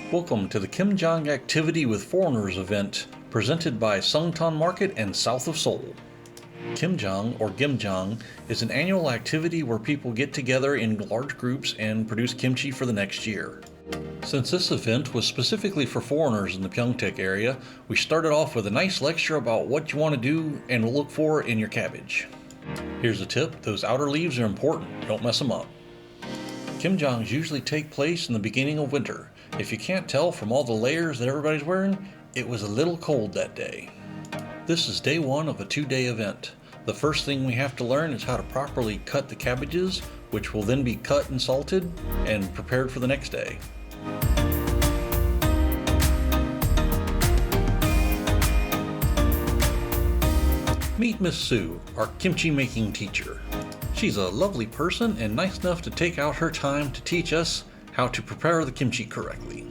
Welcome to the Kimjang Activity with Foreigners event, presented by Songtan Market and South of Seoul. Kimjang, or Gimjang, is an annual activity where people get together in large groups and produce kimchi for the next year. Since this event was specifically for foreigners in the Pyeongtaek area, we started off with a nice lecture about what you want to do and look for in your cabbage. Here's a tip: those outer leaves are important, don't mess them up. Kimjangs usually take place in the beginning of winter. If you can't tell from all the layers that everybody's wearing, it was a little cold that day. This is day one of a 2-day event. The first thing we have to learn is how to properly cut the cabbages, which will then be cut and salted and prepared for the next day. Meet Miss Sue, our kimchi making teacher. She's a lovely person and nice enough to take out her time to teach us how to prepare the kimchi correctly.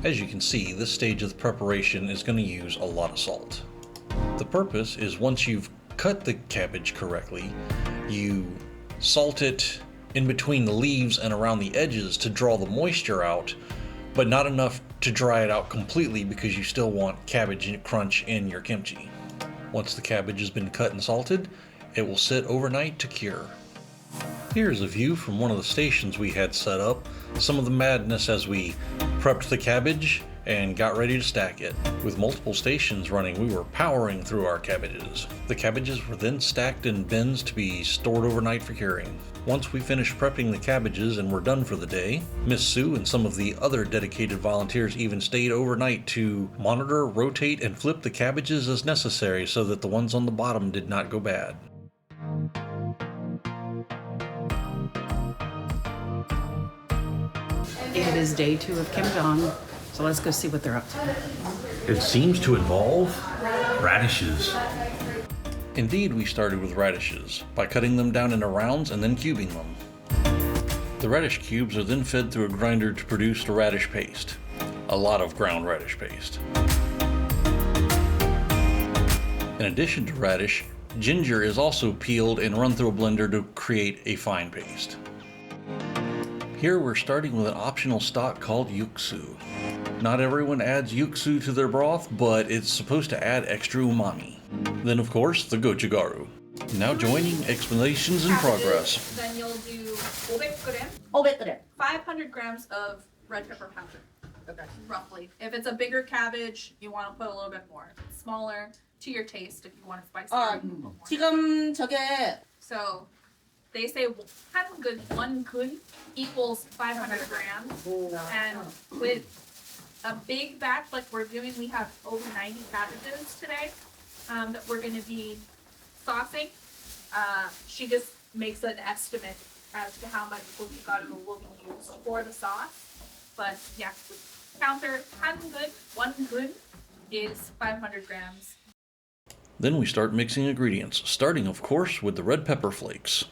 As you can see, this stage of the preparation is going to use a lot of salt. The purpose is, once you've cut the cabbage correctly, you salt it in between the leaves and around the edges to draw the moisture out, but not enough to dry it out completely because you still want cabbage crunch in your kimchi. Once the cabbage has been cut and salted, it will sit overnight to cure. Here's a view from one of the stations we had set up, some of the madness as we prepped the cabbage and got ready to stack it. With multiple stations running, we were powering through our cabbages. The cabbages were then stacked in bins to be stored overnight for curing. Once we finished prepping the cabbages and were done for the day, Miss Sue and some of the other dedicated volunteers even stayed overnight to monitor, rotate, and flip the cabbages as necessary so that the ones on the bottom did not go bad. It is day 2 of Kimjang, so let's go see what they're up to. It seems to involve radishes. Indeed, we started with radishes by cutting them down into rounds and then cubing them. The radish cubes are then fed through a grinder to produce the radish paste. A lot of ground radish paste. In addition to radish, ginger is also peeled and run through a blender to create a fine paste. Here we're starting with an optional stock called yuksu. Not everyone adds yuksu to their broth, but it's supposed to add extra umami. Then of course, the gochugaru. Now joining explanations in progress. Then you'll do 500g, 500g. 500 grams of red pepper powder. Okay. Roughly. If it's a bigger cabbage, you want to put a little bit more. If it's smaller, to your taste if you want it spicier. 지금 저게 So they say one kun equals 500 grams. And with a big batch like we're doing, we have over 90 cabbages today that we're going to be saucing. She just makes an estimate as to how much gochugaru will be used for the sauce. But yeah, counter one kun is 500 grams. Then we start mixing ingredients, starting of course with the red pepper flakes.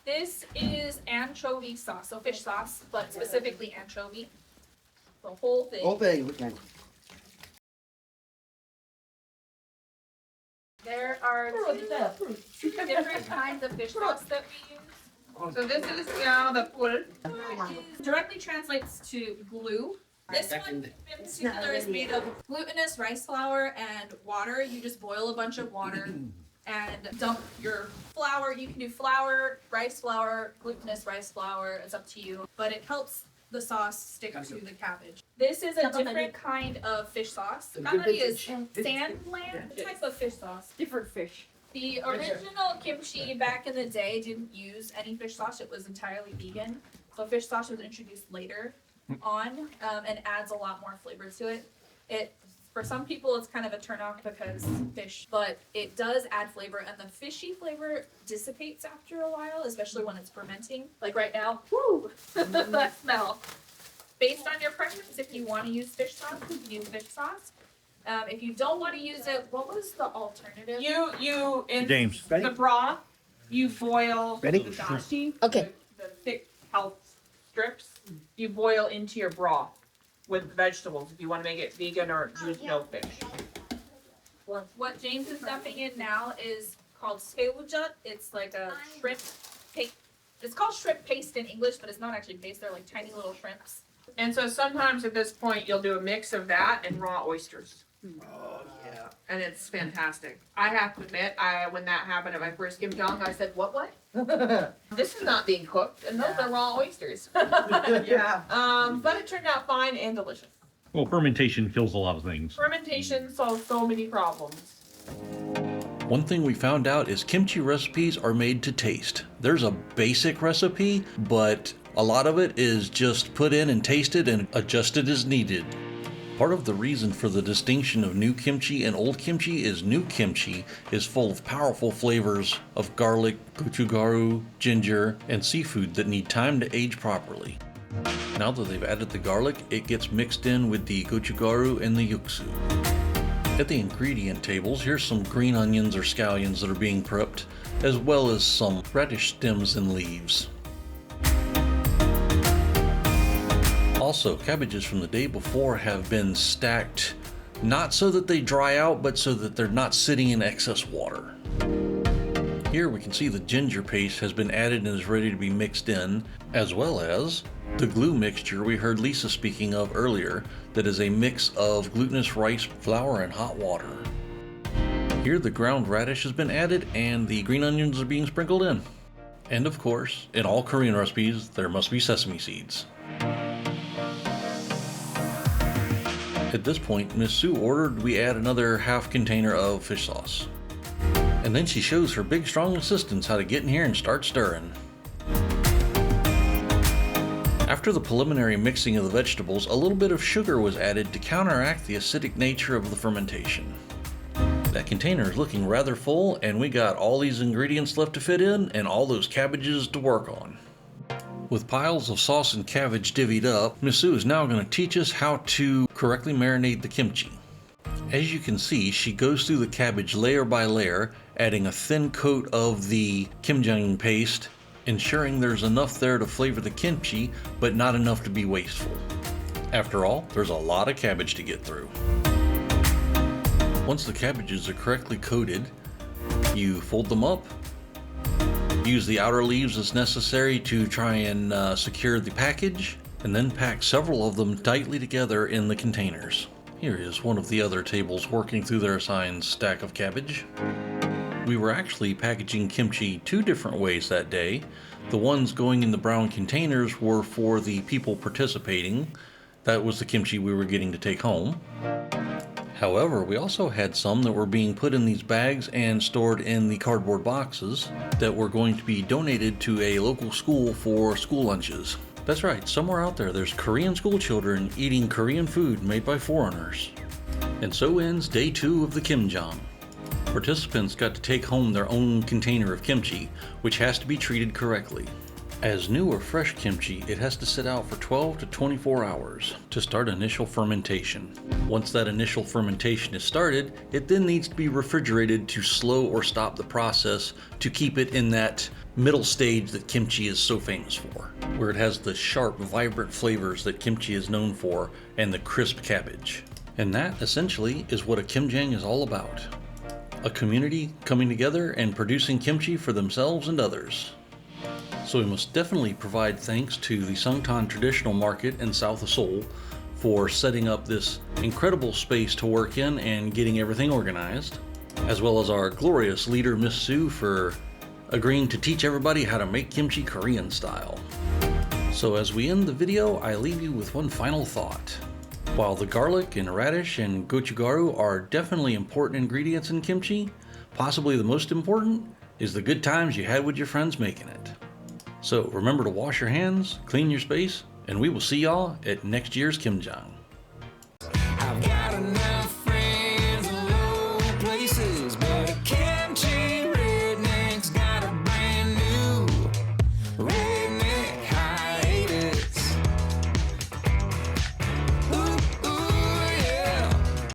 This is anchovy sauce, so fish sauce, but specifically anchovy. The whole thing. There are two different kinds of fish sauce that we use. So this is the pul. Directly translates to glue. This one in particular is made of glutinous rice flour and water. You just boil a bunch of water and dump your flour. You can do flour, glutinous rice flour. It's up to you. But it helps the sauce stick to the cabbage. This is a different kind of fish sauce. Kanari is sandland type of fish sauce. different fish. The original kimchi back in the day didn't use any fish sauce. It was entirely vegan. So fish sauce was introduced later on and adds a lot more flavor to it. For some people it's kind of a turn off because fish, but it does add flavor, and the fishy flavor dissipates after a while, especially when it's fermenting. Like right now, woo, that smell. Based on your preference, if you want to use fish sauce, you can use fish sauce. If you don't want to use it, what was the alternative? You in James. the broth, you boil the dashi, Okay. the thick health strips, you boil into your broth with vegetables if you want to make it vegan or use no fish. What James is dumping in now is called 새우젓. It's like a shrimp It's called shrimp paste in English, but it's not actually paste. They're like tiny little shrimps. And so sometimes at this point, you'll do a mix of that and raw oysters. Oh, yeah. And it's fantastic. I have to admit, when that happened at my first kimjang, I said, what? This is not being cooked, and those are raw oysters. Yeah. But it turned out fine and delicious. Well, fermentation kills a lot of things. Fermentation solves so many problems. One thing we found out is kimchi recipes are made to taste. There's a basic recipe, but a lot of it is just put in and tasted and adjusted as needed. Part of the reason for the distinction of new kimchi and old kimchi is new kimchi is full of powerful flavors of garlic, gochugaru, ginger, and seafood that need time to age properly. Now that they've added the garlic, it gets mixed in with the gochugaru and the yuksu. At the ingredient tables, here's some green onions or scallions that are being prepped, as well as some radish stems and leaves. Also, cabbages from the day before have been stacked, not so that they dry out, but so that they're not sitting in excess water. Here we can see the ginger paste has been added and is ready to be mixed in, as well as the glue mixture we heard Lisa speaking of earlier, that is a mix of glutinous rice flour and hot water. Here the ground radish has been added and the green onions are being sprinkled in. And of course, in all Korean recipes, there must be sesame seeds. At this point, Miss Sue ordered we add another half container of fish sauce. And then she shows her big strong assistants how to get in here and start stirring. After the preliminary mixing of the vegetables, a little bit of sugar was added to counteract the acidic nature of the fermentation. That container is looking rather full, and we got all these ingredients left to fit in and all those cabbages to work on. With piles of sauce and cabbage divvied up, Miss Sue is now going to teach us how to correctly marinate the kimchi. As you can see, she goes through the cabbage layer by layer, adding a thin coat of the kimjang paste, ensuring there's enough there to flavor the kimchi, but not enough to be wasteful. After all, there's a lot of cabbage to get through. Once the cabbages are correctly coated, you fold them up, use the outer leaves as necessary to try and secure the package, and then pack several of them tightly together in the containers. Here is one of the other tables working through their assigned stack of cabbage. We were actually packaging kimchi two different ways that day. The ones going in the brown containers were for the people participating. That was the kimchi we were getting to take home. However, we also had some that were being put in these bags and stored in the cardboard boxes that were going to be donated to a local school for school lunches. That's right, somewhere out there there's Korean school children eating Korean food made by foreigners. And so ends day 2 of the kimjang. Participants got to take home their own container of kimchi, which has to be treated correctly. As new or fresh kimchi, it has to sit out for 12 to 24 hours to start initial fermentation. Once that initial fermentation is started, it then needs to be refrigerated to slow or stop the process to keep it in that middle stage that kimchi is so famous for, where it has the sharp, vibrant flavors that kimchi is known for and the crisp cabbage. And that, essentially, is what a kimjang is all about. A community coming together and producing kimchi for themselves and others. So we must definitely provide thanks to the Songtan Traditional Market in South of Seoul for setting up this incredible space to work in and getting everything organized, as well as our glorious leader, Miss Sue, for agreeing to teach everybody how to make kimchi Korean style. So as we end the video, I leave you with one final thought. While the garlic and radish and gochugaru are definitely important ingredients in kimchi, possibly the most important is the good times you had with your friends making it. So remember to wash your hands, clean your space, and we will see y'all at next year's kimjang.